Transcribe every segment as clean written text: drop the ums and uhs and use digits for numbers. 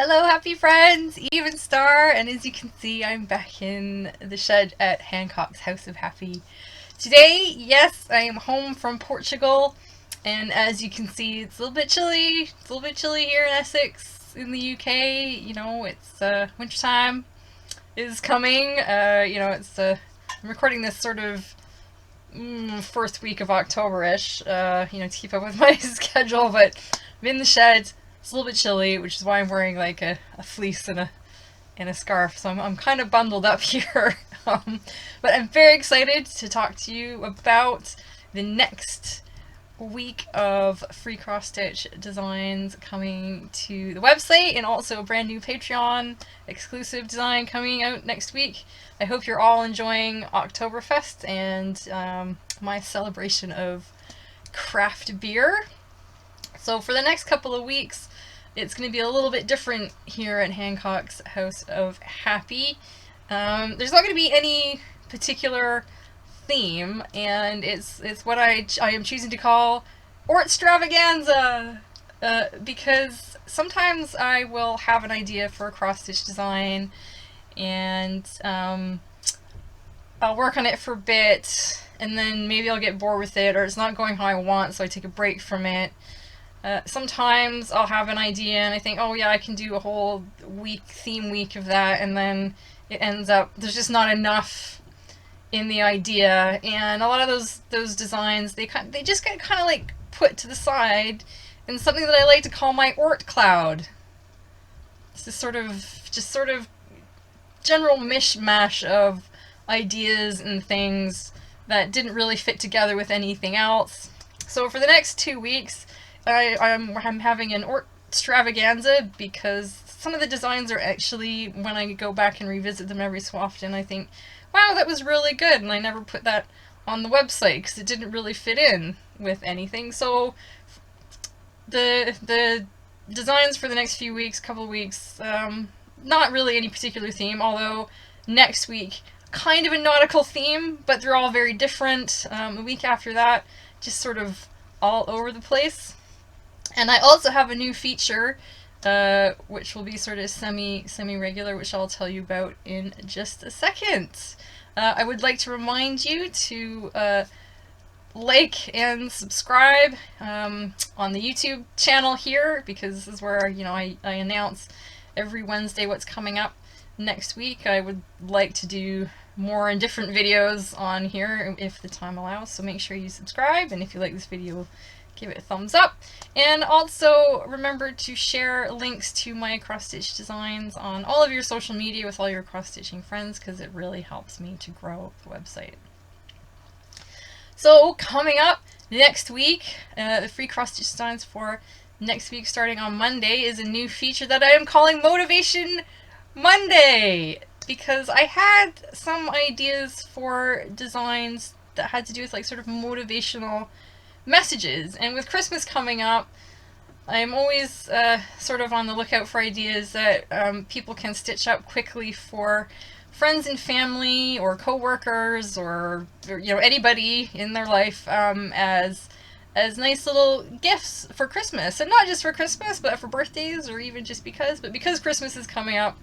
Hello, happy friends! Even Star, and as you can see, I'm back in the shed at Hancock's House of Happy. Today, yes, I am home from Portugal, and as you can see, it's a little bit chilly. It's a little bit chilly here in Essex, in the UK. You know, it's wintertime is coming. I'm recording this sort of first week of October-ish, to keep up with my schedule, but I'm in the shed. It's a little bit chilly, which is why I'm wearing like a fleece and a scarf, so I'm kind of bundled up here. But I'm very excited to talk to you about the next week of free cross-stitch designs coming to the website, and also a brand new Patreon exclusive design coming out next week. I hope you're all enjoying Oktoberfest and my celebration of craft beer. So for the next couple of weeks, it's going to be a little bit different here at Hancock's House of Happy. There's not going to be any particular theme, and it's what I am choosing to call Orstravaganza, because sometimes I will have an idea for a cross-stitch design, and I'll work on it for a bit, and then maybe I'll get bored with it, or it's not going how I want, so I take a break from it. Sometimes I'll have an idea and I think, oh yeah, I can do a whole theme week of that, and then it ends up there's just not enough in the idea, and a lot of those designs they just get kind of like put to the side in something that I like to call my Ort cloud. It's this sort of general mishmash of ideas and things that didn't really fit together with anything else. So for the next 2 weeks, I'm having an Orstravaganza, because some of the designs are actually, when I go back and revisit them every so often, I think, wow, that was really good, and I never put that on the website because it didn't really fit in with anything. So the designs for the next few weeks, couple of weeks, not really any particular theme, although next week, kind of a nautical theme, but they're all very different. The week after that, just sort of all over the place. And I also have a new feature, which will be sort of semi-regular, which I'll tell you about in just a second. I would like to remind you to like and subscribe on the YouTube channel here, because this is where I announce every Wednesday what's coming up next week. I would like to do more and different videos on here if the time allows, so make sure you subscribe, and if you like this video, give it a thumbs up. And also remember to share links to my cross-stitch designs on all of your social media with all your cross-stitching friends, because it really helps me to grow the website. So coming up next week, the free cross-stitch designs for next week starting on Monday is a new feature that I am calling Motivation Monday, because I had some ideas for designs that had to do with like sort of motivational messages, and with Christmas coming up, I'm always sort of on the lookout for ideas that people can stitch up quickly for friends and family or co-workers or anybody in their life, as nice little gifts for Christmas, and not just for Christmas but for birthdays, or even just because Christmas is coming up.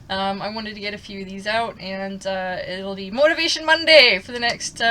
I wanted to get a few of these out, and it'll be Motivation Monday for the next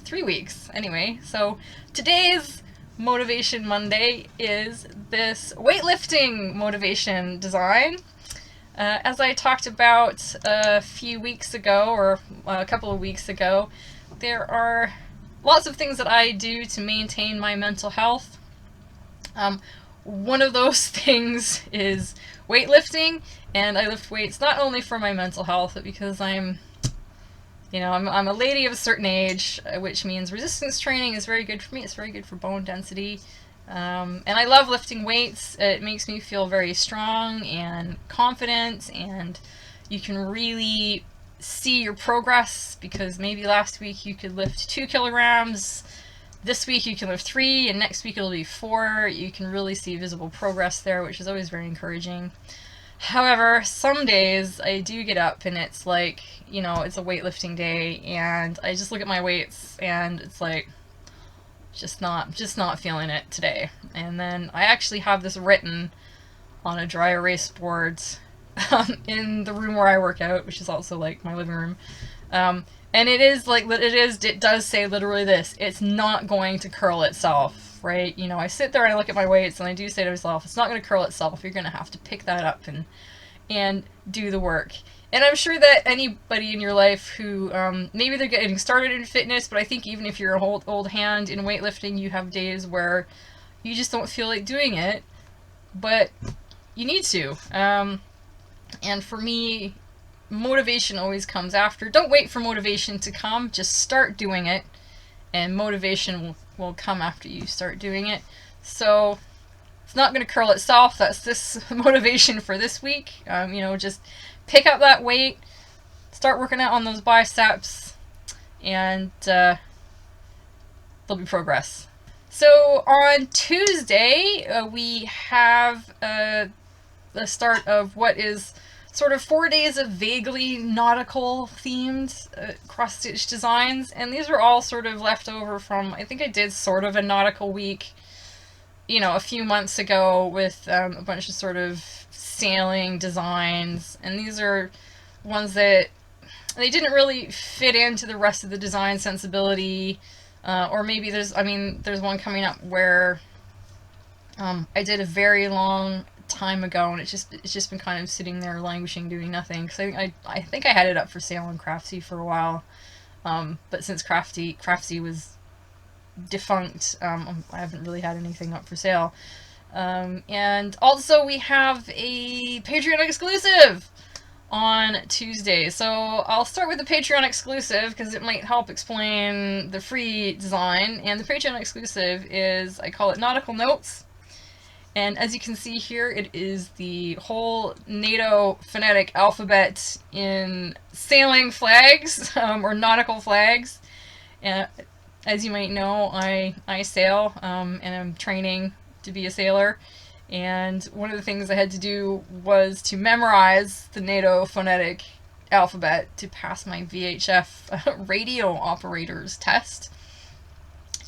3 weeks anyway. So today's Motivation Monday is this weightlifting motivation design. As I talked about a few weeks ago, or a couple of weeks ago, there are lots of things that I do to maintain my mental health. One of those things is weightlifting, and I lift weights not only for my mental health, but because I'm a lady of a certain age, which means resistance training is very good for me. It's very good for bone density. And I love lifting weights. It makes me feel very strong and confident, and you can really see your progress, because maybe last week you could lift 2 kilograms, this week you can lift 3, and next week it'll be 4. You can really see visible progress there, which is always very encouraging. However, some days I do get up and it's like, it's a weightlifting day, and I just look at my weights and it's like, just not feeling it today. And then I actually have this written on a dry erase board in the room where I work out, which is also like my living room. And it does say literally this: it's not going to curl itself, right? You know, I sit there and I look at my weights and I do say to myself, it's not going to curl itself. You're going to have to pick that up and do the work. And I'm sure that anybody in your life who, maybe they're getting started in fitness, but I think even if you're an old hand in weightlifting, you have days where you just don't feel like doing it, but you need to. And for me, motivation always comes after. Don't wait for motivation to come, just start doing it, and motivation will come after you start doing it. So it's not going to curl itself. That's this motivation for this week. You know, just pick up that weight, start working out on those biceps, and there'll be progress. So on Tuesday, we have the start of what is sort of 4 days of vaguely nautical themed cross-stitch designs, and these are all sort of left over from, I think I did sort of a nautical week, you know, a few months ago with a bunch of sort of sailing designs, and these are ones that they didn't really fit into the rest of the design sensibility, or maybe there's one coming up where I did a very long time ago and it's just been kind of sitting there languishing, doing nothing, because I think I had it up for sale on Craftsy for a while, but since Craftsy was defunct, I haven't really had anything up for sale. And also we have a Patreon exclusive on Tuesday. So I'll start with the Patreon exclusive because it might help explain the free design. And the Patreon exclusive is, I call it Nautical Notes. And as you can see here, it is the whole NATO phonetic alphabet in sailing flags, or nautical flags. As you might know, I sail, and I'm training to be a sailor, and one of the things I had to do was to memorize the NATO phonetic alphabet to pass my VHF radio operator's test.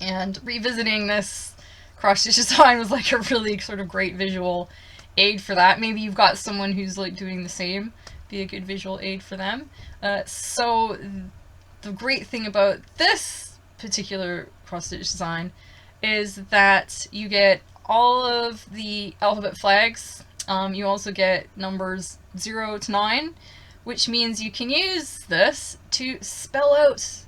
And revisiting this cross-stitch design was like a really sort of great visual aid for that. Maybe you've got someone who's like doing the same, be a good visual aid for them. So the great thing about this particular cross-stitch design is that you get all of the alphabet flags. You also get numbers 0 to 9, which means you can use this to spell out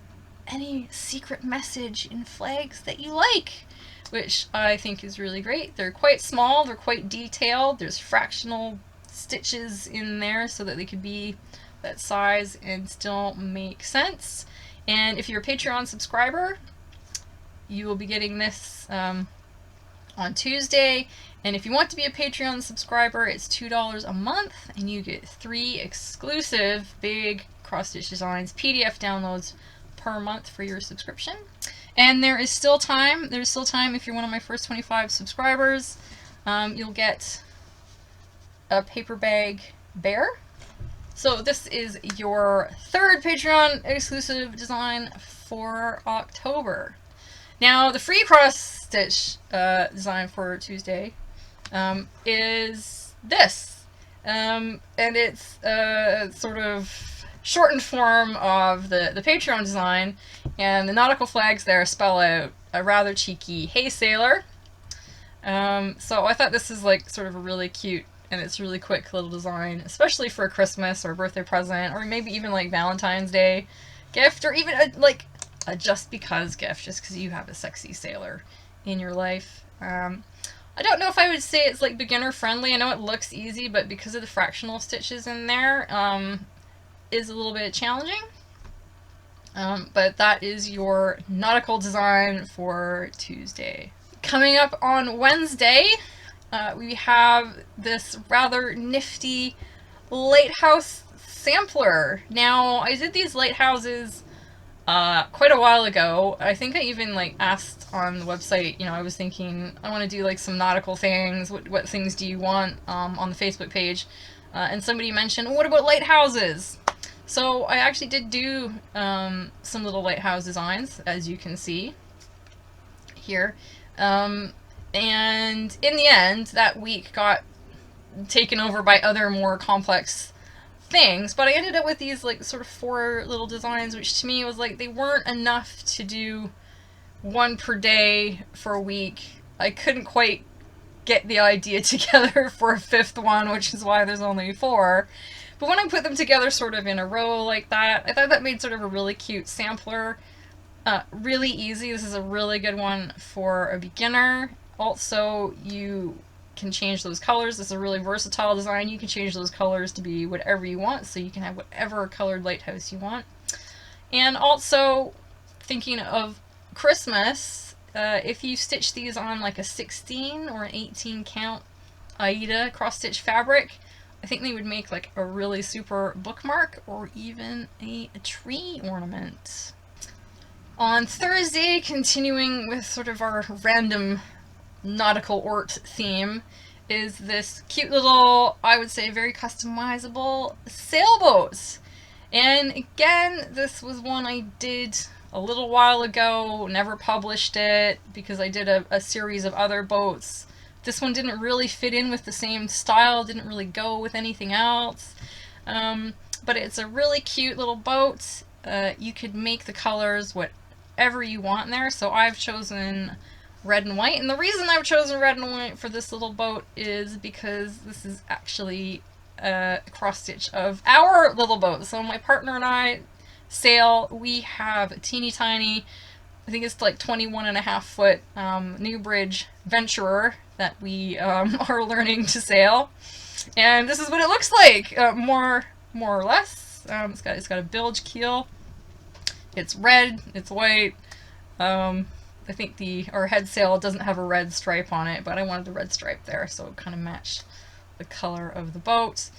any secret message in flags that you like, which I think is really great. They're quite small, they're quite detailed, there's fractional stitches in there so that they could be that size and still make sense. And if you're a Patreon subscriber, you will be getting this on Tuesday, and if you want to be a Patreon subscriber, it's $2 a month, and you get 3 exclusive big cross-stitch designs PDF downloads per month for your subscription. And there's still time if you're one of my first 25 subscribers. You'll get a paper bag bear. So this is your 3rd Patreon exclusive design for October. Now, the free cross-stitch design for Tuesday is this. And it's sort of shortened form of the Patreon design, and the nautical flags there spell out a rather cheeky "Hey Sailor." So I thought this is like sort of a really cute, and it's really quick little design, especially for a Christmas or a birthday present, or maybe even like Valentine's Day gift, or even a just because gift, just because you have a sexy sailor in your life. I don't know if I would say it's like beginner friendly. I know it looks easy, but because of the fractional stitches in there, is a little bit challenging. But that is your nautical design for Tuesday. Coming up on Wednesday, we have this rather nifty Lighthouse Sampler. Now, I did these lighthouses quite a while ago. I think I even like asked on the website, you know, I was thinking I want to do like some nautical things. What things do you want on the Facebook page? And somebody mentioned, what about lighthouses? So I actually did do some little lighthouse designs, as you can see here. And in the end, that week got taken over by other more complex things. But I ended up with these like sort of 4 little designs, which to me was like they weren't enough to do 1 per day for a week. I couldn't quite get the idea together for a 5th one, which is why there's only 4. But when I put them together sort of in a row like that, I thought that made sort of a really cute sampler. Really easy. This is a really good one for a beginner. Also, you can change those colors. This is a really versatile design. You can change those colors to be whatever you want, so you can have whatever colored lighthouse you want. And also, thinking of Christmas, if you stitch these on like a 16 or an 18 count Aida cross-stitch fabric, I think they would make like a really super bookmark or even a tree ornament. On Thursday, continuing with sort of our random nautical ort theme, is this cute little, I would say very customizable sailboats. And again, this was one I did a little while ago, never published it because I did a series of other boats. This one didn't really fit in with the same style, didn't really go with anything else. But it's a really cute little boat. You could make the colors whatever you want in there. So I've chosen red and white. And the reason I've chosen red and white for this little boat is because this is actually a cross stitch of our little boat. So my partner and I sail. We have a teeny tiny, I think it's like 21.5 foot Newbridge Venturer that we are learning to sail. And this is what it looks like, more or less. It's got a bilge keel. It's red, it's white. I think our head sail doesn't have a red stripe on it, but I wanted the red stripe there, so it kind of matched the color of the boat.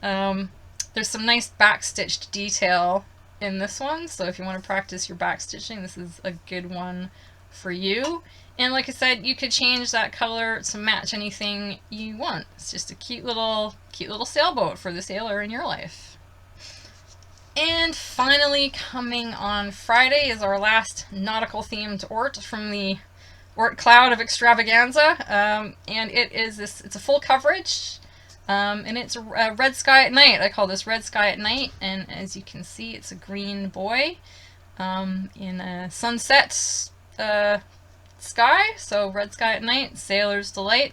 There's some nice backstitched detail in this one, so if you want to practice your backstitching, this is a good one for you. And like I said, you could change that color to match anything you want. It's just a cute little sailboat for the sailor in your life. And finally, coming on Friday is our last nautical themed ort from the Ort Cloud of Orstravaganza. And it's a full coverage. And it's a red sky at night. I call this red sky at night. And as you can see, it's a green boy in a sunset sky. So red sky at night, sailor's delight,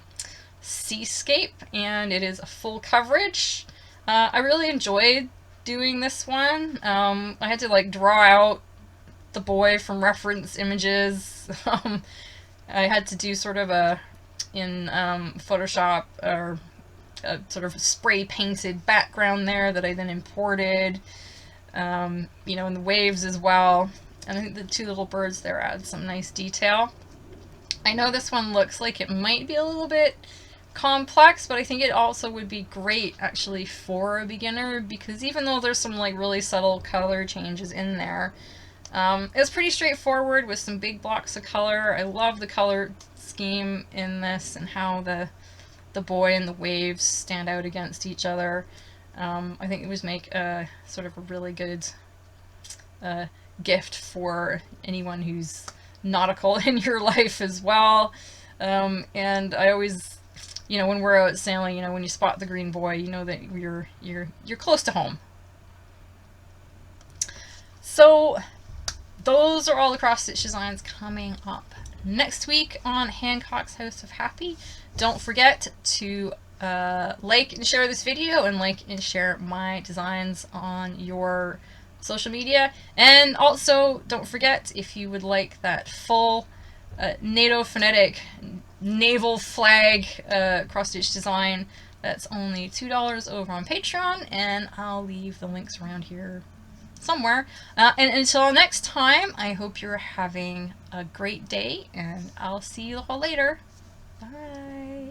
seascape, and it is a full coverage. I really enjoyed doing this one. I had to like draw out the boy from reference images. I had to do sort of in Photoshop or a sort of spray painted background there that I then imported, you know, in the waves as well. And I think the 2 little birds there add some nice detail. I know this one looks like it might be a little bit complex, but I think it also would be great actually for a beginner, because even though there's some like really subtle color changes in there, it's pretty straightforward with some big blocks of color. I love the color scheme in this and how the boy and the waves stand out against each other. I think it would make a sort of a really good gift for anyone who's nautical in your life as well. And I always, you know, when we're out sailing, you know, when you spot the green boy, you know that you're close to home. So those are all the cross stitch designs coming up next week on Hancock's House of Happy. Don't forget to like and share this video, and like and share my designs on your social media. And also don't forget, if you would like that full NATO phonetic naval flag cross-stitch design, that's only $2 over on Patreon, and I'll leave the links around here somewhere. And until next time, I hope you're having a great day, and I'll see you all later. Bye.